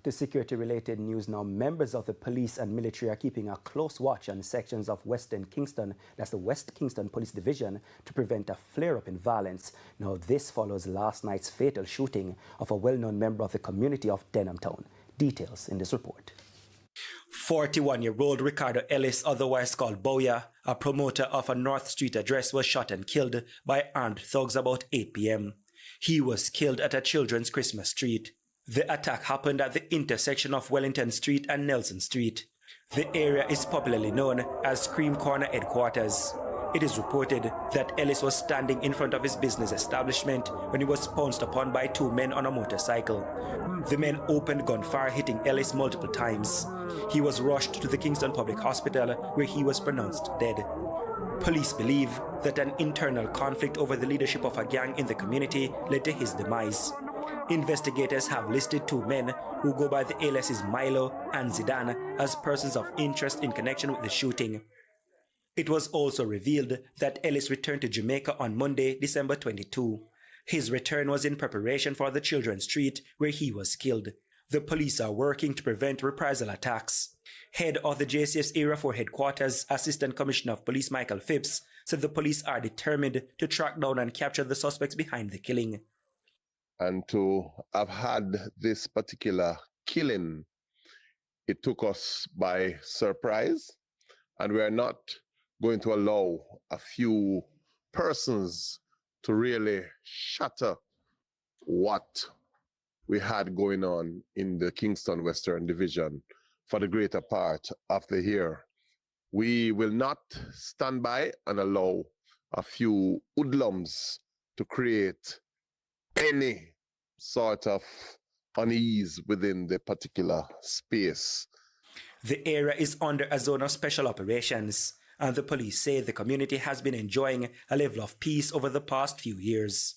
To security-related news now, members of the police and military are keeping a close watch on sections of Western Kingston, that's the West Kingston Police Division, to prevent a flare-up in violence. Now, this follows last night's fatal shooting of a well-known member of the community of Denham town. Details in this report. 41-year-old Ricardo Ellis, otherwise called Boya, a promoter of a North Street address, was shot and killed by armed thugs about 8 p.m. He was killed at a children's Christmas treat. The attack happened at the intersection of Wellington Street and Nelson Street. The area is popularly known as Cream Corner Headquarters. It is reported that Ellis was standing in front of his business establishment when he was pounced upon by two men on a motorcycle. The men opened gunfire, hitting Ellis multiple times. He was rushed to the Kingston Public Hospital, where he was pronounced dead. Police believe that an internal conflict over the leadership of a gang in the community led to his demise. Investigators have listed two men who go by the aliases Milo and Zidane as persons of interest in connection with the shooting. It was also revealed that Ellis returned to Jamaica on Monday, December 22. His return was in preparation for the children's treat where he was killed. The police are working to prevent reprisal attacks. Head of the JCF's Area 4 headquarters, Assistant Commissioner of Police Michael Phipps, said the police are determined to track down and capture the suspects behind the killing. And to have had this particular killing, it took us by surprise, and we are not going to allow a few persons to really shatter what we had going on in the Kingston Western Division for the greater part of the year. We will not stand by and allow a few hoodlums to create any sort of unease within the particular space. The area is under a zone of special operations, and the police say the community has been enjoying a level of peace over the past few years.